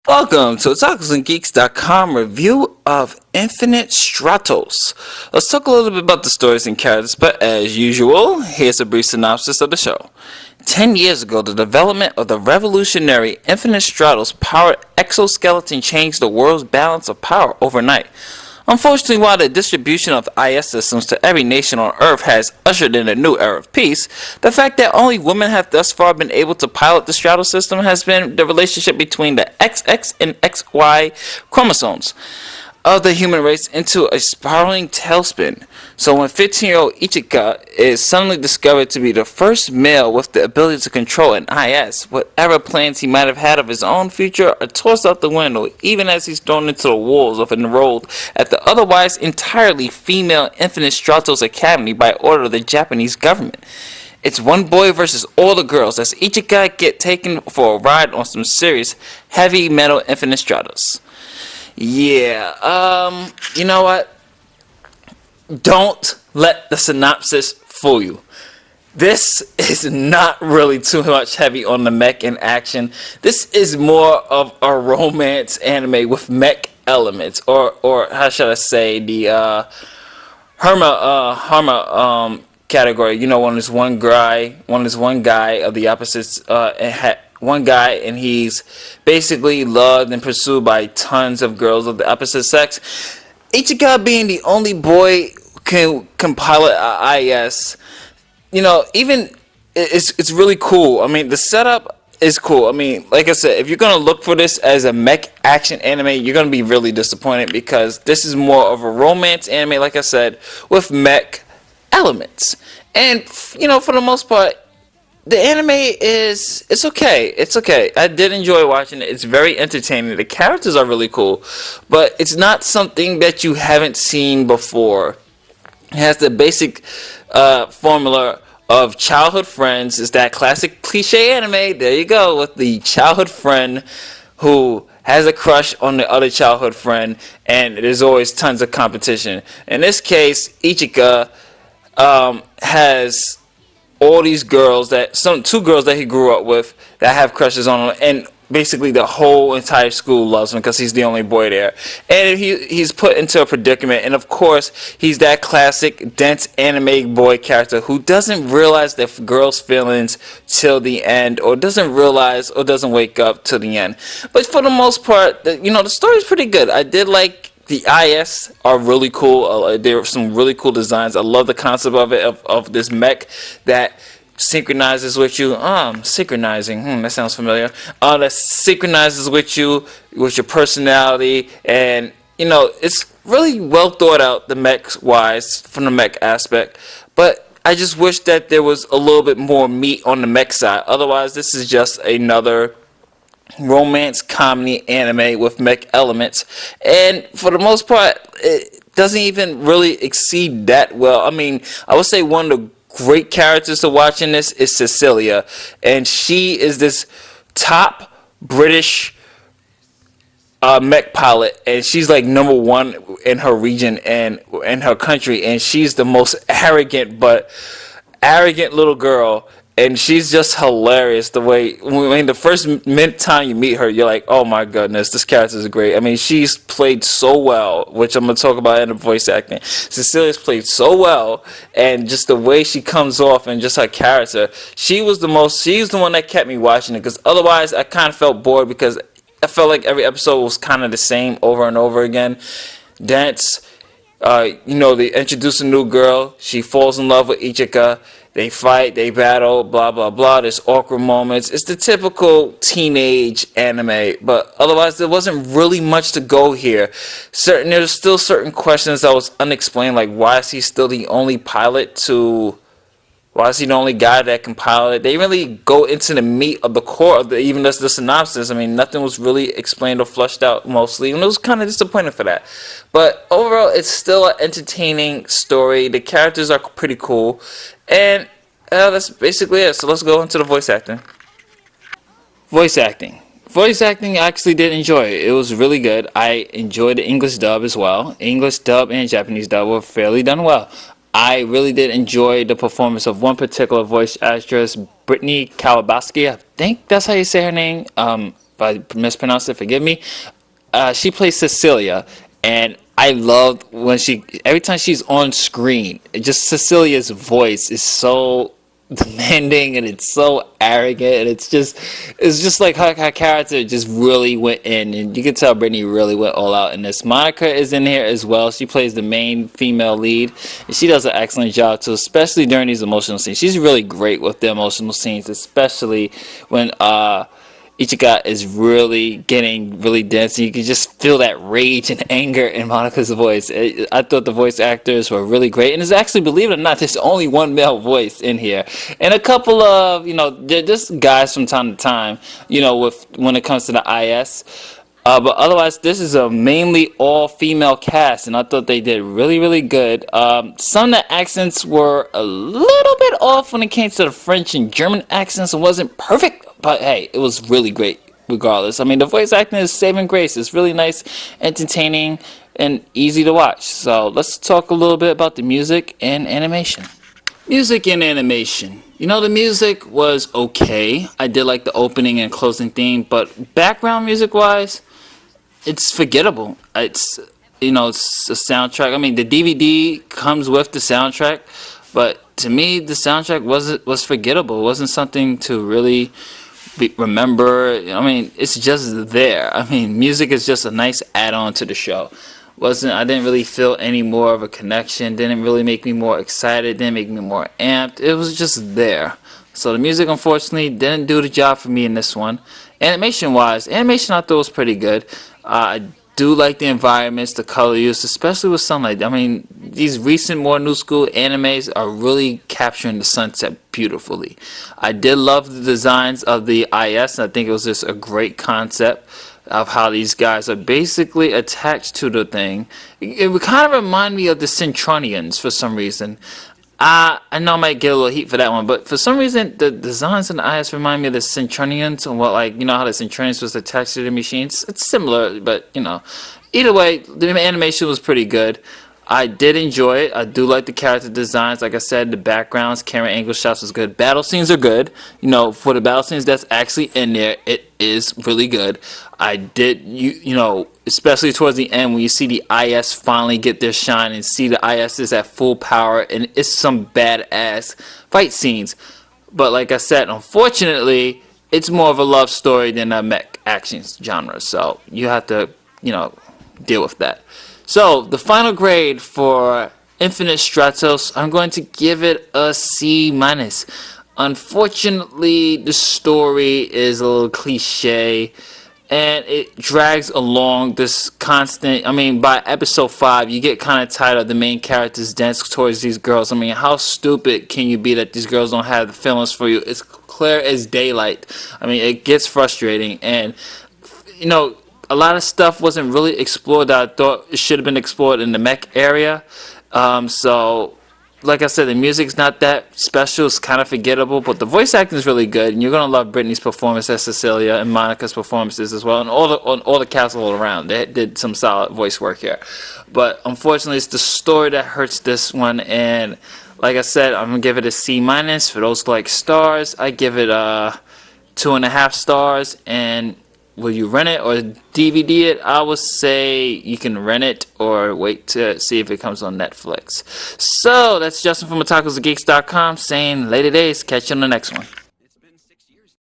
Welcome to OtakusandGeeks.com review of Infinite Stratos. Let's talk a little bit about the stories and characters, but as usual, here's a brief synopsis of the show. 10 years ago, the development of the revolutionary Infinite Stratos powered exoskeleton changed the world's balance of power overnight. Unfortunately, while the distribution of IS systems to every nation on Earth has ushered in a new era of peace, the fact that only women have thus far been able to pilot the Stratos system has been the relationship between the XX and XY chromosomes of the human race into a spiraling tailspin. So when 15-year-old Ichika is suddenly discovered to be the first male with the ability to control an IS, whatever plans he might have had of his own future are tossed out the window, even as he's thrown into the walls of enrolled at the otherwise entirely female Infinite Stratos Academy by order of the Japanese government. It's one boy versus all the girls as Ichika get taken for a ride on some serious heavy metal Infinite Stratos. Yeah, you know what? Don't let the synopsis fool you. This is not really too much heavy on the mech in action. This is more of a romance anime with mech elements, or how should I say, the Harma category. You know, when there's one guy of the opposites, one guy, and he's basically loved and pursued by tons of girls of the opposite sex. Ichika being the only boy can pilot a IS. You know, even it's really cool. I mean, the setup is cool. I mean, like I said, if you're gonna look for this as a mech action anime, you're gonna be really disappointed because this is more of a romance anime, like I said, with mech elements. And you know, for the most part, the anime it's okay. It's okay. I did enjoy watching it. It's very entertaining. The characters are really cool, but it's not something that you haven't seen before. It has the basic formula of childhood friends. It's that classic cliche anime. There you go, with the childhood friend who has a crush on the other childhood friend, and there's always tons of competition. In this case, Ichika has all these girls two girls that he grew up with that have crushes on him, and basically the whole entire school loves him because he's the only boy there. And he's put into a predicament, and of course he's that classic dense anime boy character who doesn't realize the girl's feelings till the end, or doesn't realize or doesn't wake up till the end. But for the most part, you know, the story's pretty good. I did like the IS are really cool. There are some really cool designs. I love the concept of it, of this mech that synchronizes with you. Synchronizing. That sounds familiar. That synchronizes with you, with your personality, and you know, it's really well thought out, the mech wise, from the mech aspect. But I just wish that there was a little bit more meat on the mech side. Otherwise, this is just another romance comedy anime with mech elements, and for the most part it doesn't even really exceed that well. I mean, I would say one of the great characters to watch in this is Cecilia, and she is this top British mech pilot, and she's like number one in her region and in her country, and she's the most arrogant little girl. And she's just hilarious. The way, when the first time you meet her, you're like, oh my goodness, this character is great. I mean, she's played so well, which I'm going to talk about in the voice acting. Cecilia's played so well, and just the way she comes off and just her character, she's the one that kept me watching it, because otherwise I kind of felt bored, because I felt like every episode was kind of the same over and over again. Dance, you know, they introduce a new girl, she falls in love with Ichika. They fight, they battle, blah, blah, blah. There's awkward moments. It's the typical teenage anime, but otherwise there wasn't really much to go here. There's still certain questions that was unexplained, like why is he still the only why is he the only guy that can pilot it? They really go into the meat of the core of even the synopsis. I mean, nothing was really explained or fleshed out mostly, and it was kind of disappointing for that. But overall, it's still an entertaining story. The characters are pretty cool, and that's basically it. So let's go into the voice acting. Voice acting, I actually did enjoy it. It was really good. I enjoyed the English dub as well. English dub and Japanese dub were fairly done well. I really did enjoy the performance of one particular voice actress, Brittany Kalabaski. I think that's how you say her name. I mispronounced it, forgive me. She plays Cecilia, and I love when every time she's on screen, Cecilia's voice is so demanding and it's so arrogant, and it's just like her character just really went in, and you can tell Brittany really went all out in this. Monica is in here as well. She plays the main female lead, and she does an excellent job too, especially during these emotional scenes. She's really great with the emotional scenes, especially when Ichika is really getting really dense. You can just feel that rage and anger in Monica's voice. I thought the voice actors were really great. And it's actually, believe it or not, there's only one male voice in here. And a couple of, just guys from time to time, when it comes to the IS. But otherwise, this is a mainly all-female cast, and I thought they did really, really good. Some of the accents were a little bit off when it came to the French and German accents. It wasn't perfect, but hey, it was really great regardless. I mean, the voice acting is saving grace. It's really nice, entertaining, and easy to watch. So let's talk a little bit about the music and animation. Music and animation. The music was okay. I did like the opening and closing theme, but background music-wise, it's forgettable. It's it's a soundtrack. I mean, the DVD comes with the soundtrack, but to me, the soundtrack was forgettable. It wasn't something to really remember. I mean, it's just there. I mean, music is just a nice add-on to the show. I didn't really feel any more of a connection. Didn't really make me more excited. Didn't make me more amped. It was just there. So the music, unfortunately, didn't do the job for me in this one. Animation-wise, I thought was pretty good. I do like the environments, the color use, especially with sunlight. I mean, these recent, more new school animes are really capturing the sunset beautifully. I did love the designs of the IS, and I think it was just a great concept of how these guys are basically attached to the thing. It would kind of remind me of the Centronians for some reason. I know I might get a little heat for that one, but for some reason the designs in the IS remind me of the Centronians, and what, how the Centronians was attached to the machines. It's similar, but either way, the animation was pretty good. I did enjoy it. I do like the character designs. Like I said, the backgrounds, camera angle shots was good. Battle scenes are good. For the battle scenes that's actually in there, it is really good. I did, especially towards the end when you see the IS finally get their shine and see the IS is at full power, and it's some badass fight scenes. But like I said, unfortunately, it's more of a love story than a mech action genre. So you have to, deal with that. So, the final grade for Infinite Stratos, I'm going to give it a C-. Unfortunately, the story is a little cliche, and it drags along this constant. I mean, by episode 5, you get kind of tired of the main character's dance towards these girls. I mean, how stupid can you be that these girls don't have the feelings for you? It's clear as daylight. I mean, it gets frustrating, and a lot of stuff wasn't really explored that I thought it should have been explored in the mech area. So, like I said, the music's not that special. It's kind of forgettable, but the voice acting is really good, and you're gonna love Brittany's performance as Cecilia and Monica's performances as well, and all the cast all around. They did some solid voice work here, but unfortunately, it's the story that hurts this one. And like I said, I'm gonna give it a C-. For those like stars, I give it 2.5 stars. And will you rent it or DVD it? I would say you can rent it or wait to see if it comes on Netflix. So, that's Justin from otakusandgeeks.com saying later days. Catch you on the next one.